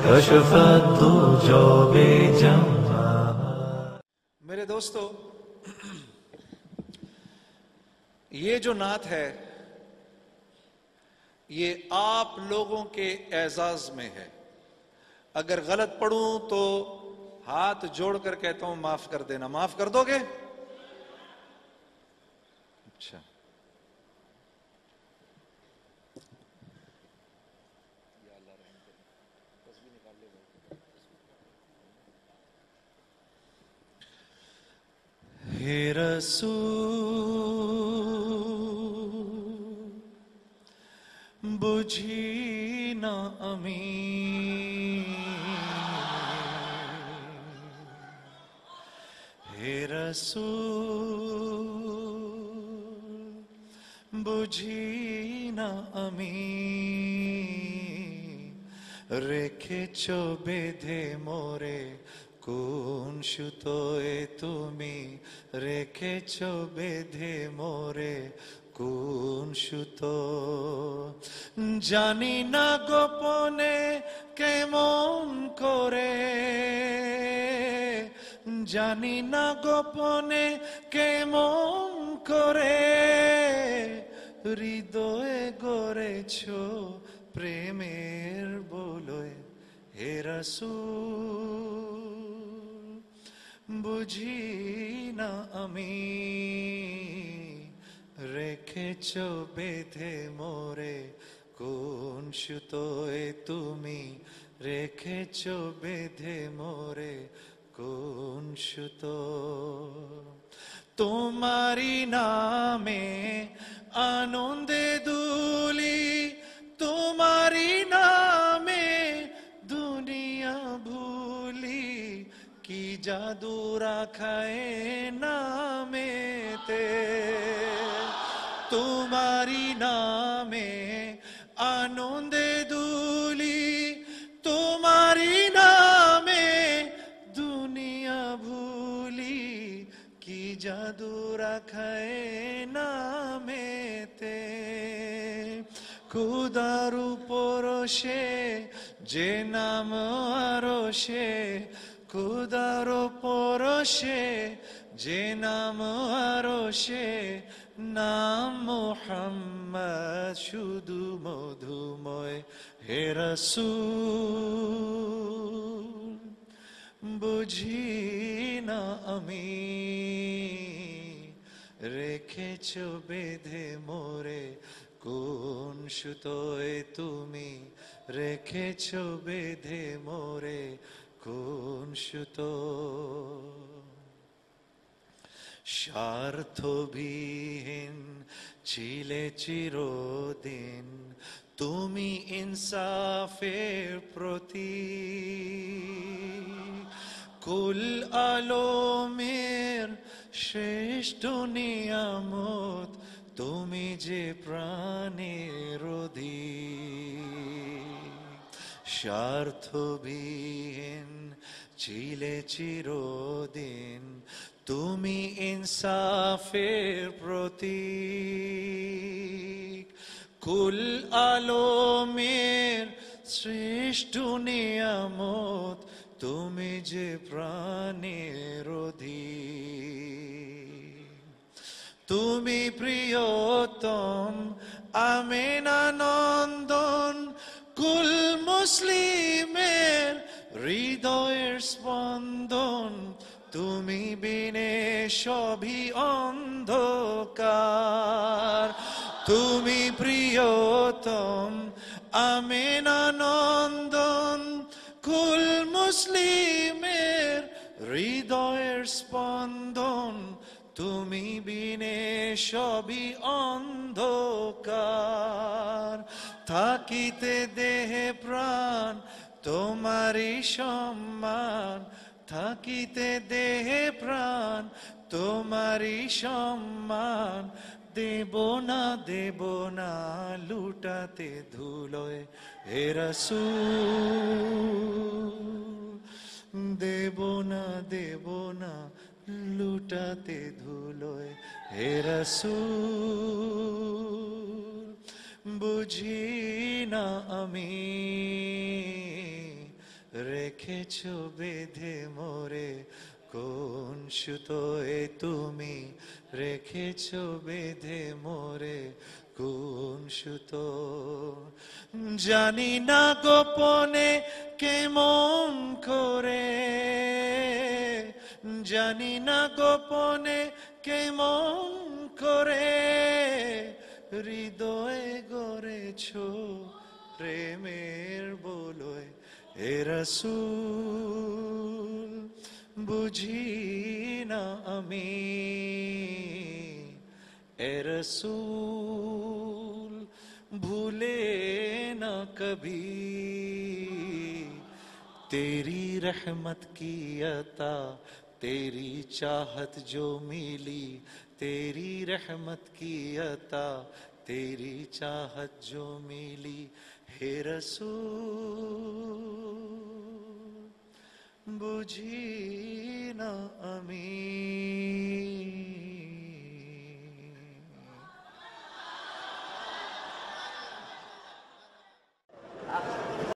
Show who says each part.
Speaker 1: कशफत जो बेजमा।
Speaker 2: मेरे दोस्तों, ये जो नात है ये आप लोगों के एजाज में है। अगर गलत पढ़ूं तो हाथ जोड़कर कहता हूं माफ कर देना। माफ कर दोगे? अच्छा, हे रसूल बुझी ना अमी, हे रसूल बुझी ना अमी, রেখেছো বেঁধে মোরে কোন সুতোয় তুমি, রেখেছো বেঁধে মোরে কোন সুতো। জানি না গোপনে কেমন করে, জানি না গোপনে কেমন করে, হৃদয়ে গড়েছো প্রেমের বলয়। হে রাসূল বুঝি না আমি, রেখেছো বেঁধে মোরে কোন সুতোয় তুমি, রেখেছো বেঁধে মোরে কোন সুতো। তোমারি নামে আনন্দে দুলি, তোমারি নামে দুনিয়া ভুলি, কি জাদু রাখায় নামেতে। তোমারি নামে আনন্দে দুলি, তোমারি নামে দুনিয়া ভুলি, কি জাদু রাখায় নামেতে। খুদার পরশে যে নাম আরশে, খুদার পরশে যে নাম আরশে, নাম মুহাম্মদ শুধু মধুময়। হে রাসূল বুঝি না আমি, রেখেছো বেঁধে মোরে কোন সুতোয় তুমি, রেখেছো বেঁধে মোরে কোন সুতো। স্বার্থবিহীন ছিলে চিরদিন তুমি ইনসাফের প্রতীক, কুল আলমের শ্রেষ্ঠ নিয়ামত তুমি যে প্রাণের অধিক। স্বার্থবিহীন ছিলে চিরদিন তুমি ইনসাফের প্রতীক, কুল আলমের শ্রেষ্ঠ নিয়ামত তুমি যে প্রাণের অধিক। তুমি প্রিয়তম আমেনা নন্দন, কুল মুসলিমের হৃদয়ের স্পন্দন, তুমি বিনে সবই অন্ধকার। তুমি প্রিয়তম আমেনা নন্দন, কুল মুসলিমের হৃদয়ের স্পন্দন, তুমি বিনে সবই অন্ধকার। থাকিতে দেহে প্রাণ তোমারি সম্মান, থাকিতে দেহে প্রাণ তোমারি সম্মান, দেব না লুটাতে ধুলোয়। হে রাসূল দেব না লুটাতে ধুলোয়। হে রাসূল বুঝি না আমি,
Speaker 1: রেখেছো বেঁধে মোরে কোন সুতোয় তুমি রেখেছো বেঁধে মোরে কোন সুতো জানি না গোপনে কেমন করে জানি না গোপনে কেমন করে হৃদয়ে গড়েছো প্রেমের বলয় এ রাসূল বুঝি না আমি এ রাসূল ভুলে না কभी तेरी रहमत की अता तेरी चाहत जो मिली तेरी रहमत की अता तेरी चाहत जो मिली हे रसूल बुझी ना अमी